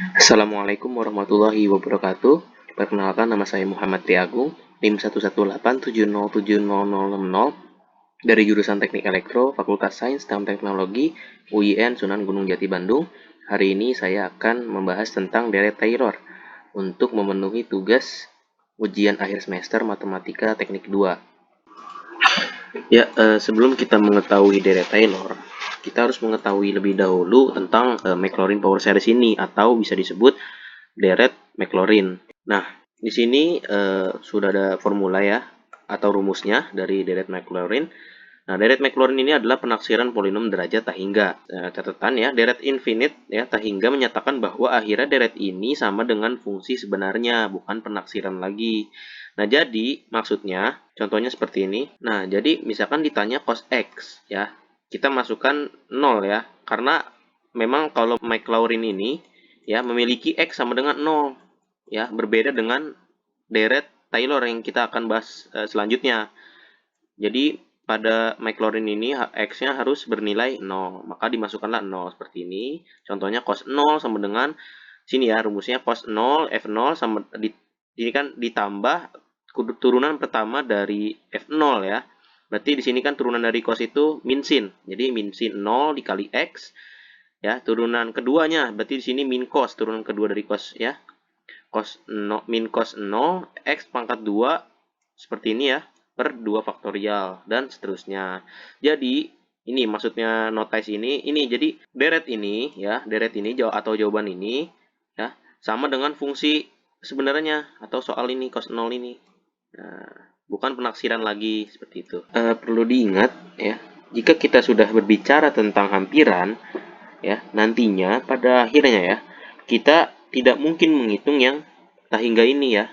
Assalamualaikum warahmatullahi wabarakatuh. Perkenalkan, nama saya Muhammad Triagung, NIM 118707000 dari jurusan Teknik Elektro, Fakultas Sains dan Teknologi, UIN Sunan Gunung Jati Bandung. Hari ini saya akan membahas tentang deret Taylor untuk memenuhi tugas ujian akhir semester Matematika Teknik 2. Sebelum kita mengetahui deret Taylor, kita harus mengetahui lebih dahulu tentang Maclaurin Power Series ini, atau bisa disebut deret Maclaurin. Nah, di sini sudah ada formula ya, atau rumusnya dari deret Maclaurin. Nah, deret Maclaurin ini adalah penaksiran polinom derajat tak hingga. Catatan ya, deret infinite ya tak hingga menyatakan bahwa akhirnya deret ini sama dengan fungsi sebenarnya, bukan penaksiran lagi. Nah, jadi maksudnya contohnya seperti ini. Nah, jadi misalkan ditanya cos X ya, kita masukkan 0 ya, karena memang kalau Maclaurin ini ya memiliki X sama dengan 0 ya, berbeda dengan deret Taylor yang kita akan bahas selanjutnya. Jadi pada Maclaurin ini X-nya harus bernilai 0, maka dimasukkanlah 0 seperti ini. Contohnya cos 0 sama dengan sini ya, rumusnya cos 0 F0 sama ini kan ditambah turunan pertama dari F0 ya. Berarti di sini kan turunan dari cos itu min sin. Jadi min sin 0 dikali X ya. Turunan keduanya berarti di sini min cos, turunan kedua dari cos ya. Cos 0 min cos 0 X pangkat 2 seperti ini ya, per 2 faktorial dan seterusnya. Jadi ini maksudnya notais ini jadi deret ini ya, deret ini atau jawaban ini ya sama dengan fungsi sebenarnya atau soal ini cos 0 ini. Nah, bukan penaksiran lagi seperti itu. Perlu diingat ya, jika kita sudah berbicara tentang hampiran ya, nantinya pada akhirnya ya, kita tidak mungkin menghitung yang tak hingga ini ya.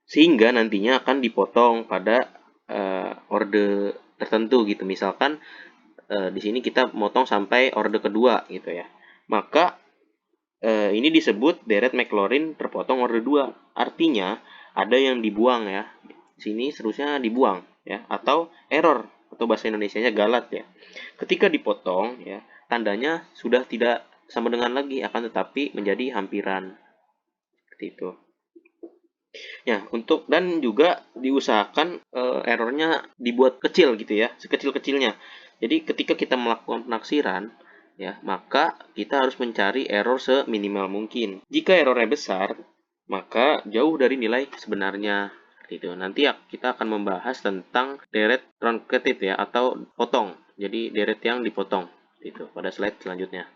Sehingga nantinya akan dipotong pada orde tertentu gitu. Misalkan di sini kita motong sampai orde kedua gitu ya. Maka ini disebut deret Maclaurin terpotong orde 2. Artinya ada yang dibuang ya. Sini seterusnya dibuang ya, atau error atau bahasa Indonesianya galat ya. Ketika dipotong ya, tandanya sudah tidak sama dengan lagi, akan tetapi menjadi hampiran. Seperti itu. Ya, untuk dan juga diusahakan errornya dibuat kecil gitu ya, sekecil-kecilnya. Jadi ketika kita melakukan penaksiran ya, maka kita harus mencari error seminimal mungkin. Jika errornya besar, maka jauh dari nilai sebenarnya. Gitu. Nanti ya, kita akan membahas tentang deret truncated ya, atau potong. Jadi deret yang dipotong gitu pada slide selanjutnya.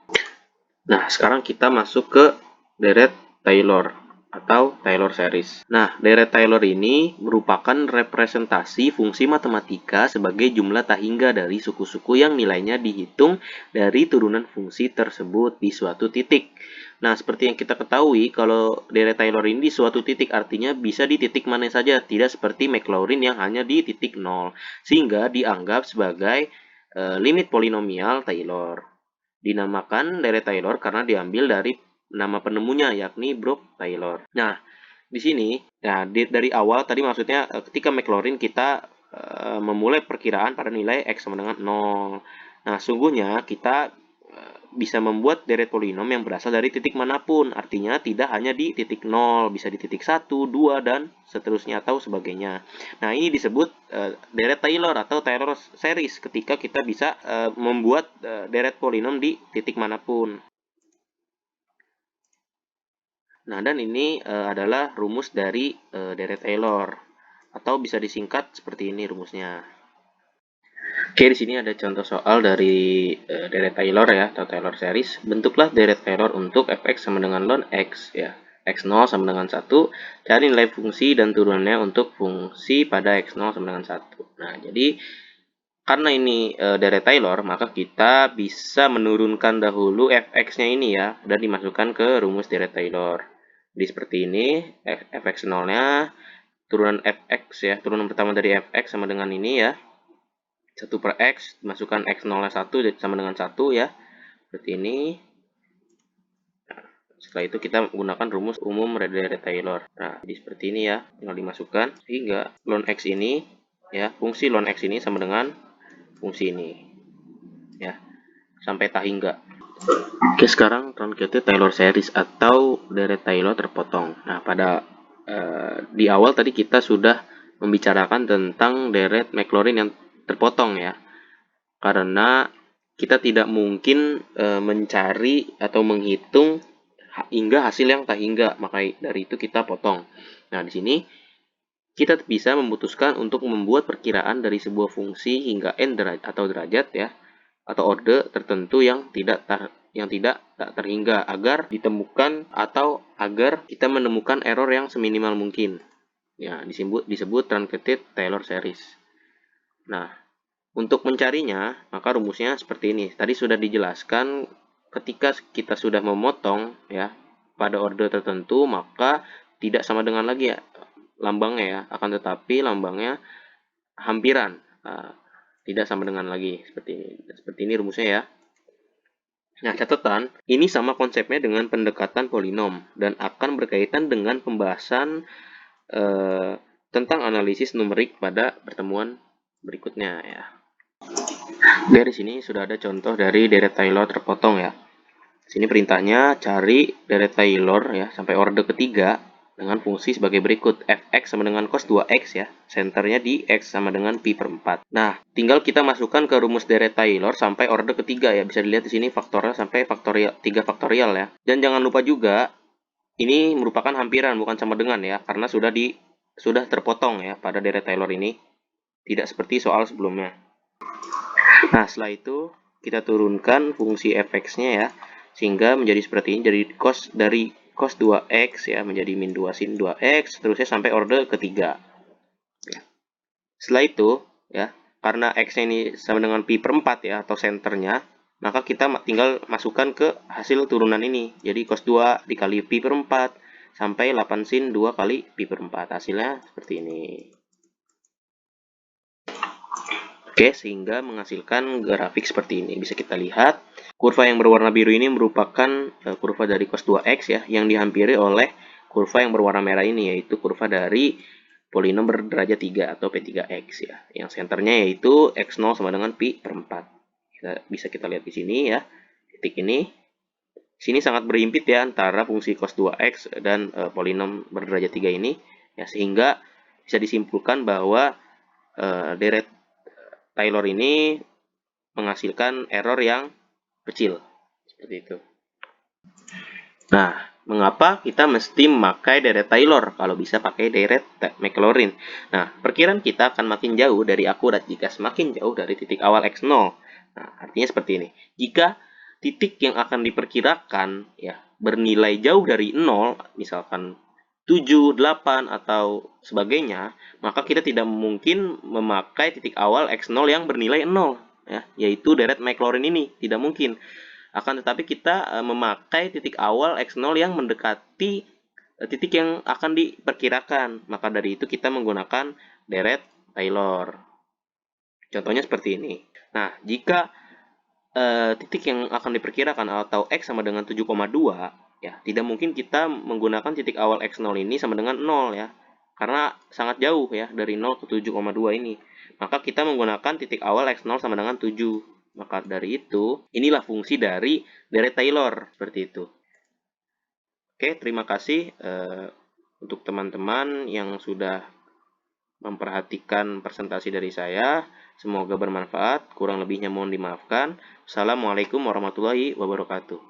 Nah, sekarang kita masuk ke deret Taylor atau Taylor series. Nah, deret Taylor ini merupakan representasi fungsi matematika sebagai jumlah tak hingga dari suku-suku yang nilainya dihitung dari turunan fungsi tersebut di suatu titik. Nah, seperti yang kita ketahui, kalau deret Taylor ini di suatu titik artinya bisa di titik mana saja, tidak seperti Maclaurin yang hanya di titik 0, sehingga dianggap sebagai limit polinomial Taylor. Dinamakan deret Taylor karena diambil dari nama penemunya, yakni Brooke Taylor. Nah, di sini ya dari awal tadi maksudnya ketika Maclaurin kita memulai perkiraan pada nilai X sama dengan 0. Nah, sungguhnya kita bisa membuat deret polinom yang berasal dari titik manapun. Artinya tidak hanya di titik 0, bisa di titik 1, 2, dan seterusnya atau sebagainya. Nah, ini disebut deret Taylor atau Taylor series ketika kita bisa membuat deret polinom di titik manapun. Nah, dan ini adalah rumus dari deret Taylor, atau bisa disingkat seperti ini rumusnya. Oke, di sini ada contoh soal dari deret Taylor ya, atau Taylor series. Bentuklah deret Taylor untuk fx sama dengan ln x ya. X0 sama dengan 1, cari nilai fungsi dan turunannya untuk fungsi pada X0 sama dengan 1. Nah, jadi karena ini deret Taylor, maka kita bisa menurunkan dahulu fx-nya ini ya, dan dimasukkan ke rumus deret Taylor. Jadi seperti ini, fx 0-nya, turunan fx ya, turunan pertama dari fx sama dengan ini ya, 1 per x, masukkan x0-nya 1, jadi sama dengan 1 ya, seperti ini. Nah, setelah itu kita menggunakan rumus umum deret Taylor. Nah, jadi seperti ini ya, tinggal dimasukkan, sehingga ln x ini ya, fungsi ln x ini sama dengan fungsi ini ya, sampai tak hingga. Oke, sekarang truncated Taylor series atau deret Taylor terpotong. Nah, di awal tadi kita sudah membicarakan tentang deret Maclaurin yang terpotong ya. Karena kita tidak mungkin mencari atau menghitung hingga hasil yang tak hingga, maka dari itu kita potong. Nah, di sini kita bisa memutuskan untuk membuat perkiraan dari sebuah fungsi hingga n atau derajat ya, atau orde tertentu yang tidak tak terhingga agar ditemukan atau agar kita menemukan error yang seminimal mungkin. Ya, disebut truncated Taylor series. Nah, untuk mencarinya, maka rumusnya seperti ini. Tadi sudah dijelaskan ketika kita sudah memotong ya pada orde tertentu, maka tidak sama dengan lagi ya lambangnya ya, akan tetapi lambangnya hampiran. Tidak sama dengan lagi seperti ini. Seperti ini rumusnya ya. Nah, catatan, ini sama konsepnya dengan pendekatan polinom dan akan berkaitan dengan pembahasan tentang analisis numerik pada pertemuan berikutnya ya. Dari sini sudah ada contoh dari deret Taylor terpotong ya. Sini perintahnya cari deret Taylor ya sampai orde ketiga dengan fungsi sebagai berikut. Fx sama dengan cos 2x ya. Senternya di x sama dengan pi per 4. Nah, tinggal kita masukkan ke rumus deret Taylor sampai orde ketiga ya. Bisa dilihat di sini faktornya sampai faktorial 3 faktorial ya. Dan jangan lupa juga ini merupakan hampiran bukan sama dengan ya, karena sudah terpotong ya pada deret Taylor ini. Tidak seperti soal sebelumnya. Nah, setelah itu kita turunkan fungsi fx-nya ya, sehingga menjadi seperti ini, jadi dari cos 2x ya menjadi min 2 sin 2x, terusnya sampai orde ketiga. Ya. Setelah itu ya, karena x-nya ini sama dengan pi per 4 ya, atau senternya, maka kita tinggal masukkan ke hasil turunan ini. Jadi cos 2 dikali pi per 4 sampai 8 sin 2 kali pi per 4. Hasilnya seperti ini. Oke, sehingga menghasilkan grafik seperti ini. Bisa kita lihat, kurva yang berwarna biru ini merupakan kurva dari cos 2x ya, yang dihampiri oleh kurva yang berwarna merah ini, yaitu kurva dari polinom berderajat 3 atau P3x ya. Yang senternya yaitu x0 sama dengan pi per 4. Bisa kita lihat di sini ya, titik ini. Sini sangat berhimpit ya antara fungsi cos 2x dan polinom berderajat 3 ini, ya, sehingga bisa disimpulkan bahwa deret Taylor ini menghasilkan error yang kecil. Seperti itu. Nah, mengapa kita mesti memakai deret Taylor kalau bisa pakai deret Maclaurin? Nah, perkiraan kita akan makin jauh dari akurat jika semakin jauh dari titik awal x0. Nah, artinya seperti ini. Jika titik yang akan diperkirakan ya bernilai jauh dari 0, misalkan 7, 8, atau sebagainya, maka kita tidak mungkin memakai titik awal x0 yang bernilai 0, ya, yaitu deret Maclaurin ini, tidak mungkin. Akan tetapi kita memakai titik awal x0 yang mendekati titik yang akan diperkirakan, maka dari itu kita menggunakan deret Taylor. Contohnya seperti ini. Nah, jika titik yang akan diperkirakan atau x sama dengan 7,2 ya, tidak mungkin kita menggunakan titik awal x0 ini sama dengan 0 ya. Karena sangat jauh ya dari 0 ke 7,2 ini. Maka kita menggunakan titik awal x0 sama dengan 7. Maka dari itu, inilah fungsi dari deret Taylor seperti itu. Oke, terima kasih untuk teman-teman yang sudah memperhatikan presentasi dari saya. Semoga bermanfaat. Kurang lebihnya mohon dimaafkan. Assalamualaikum warahmatullahi wabarakatuh.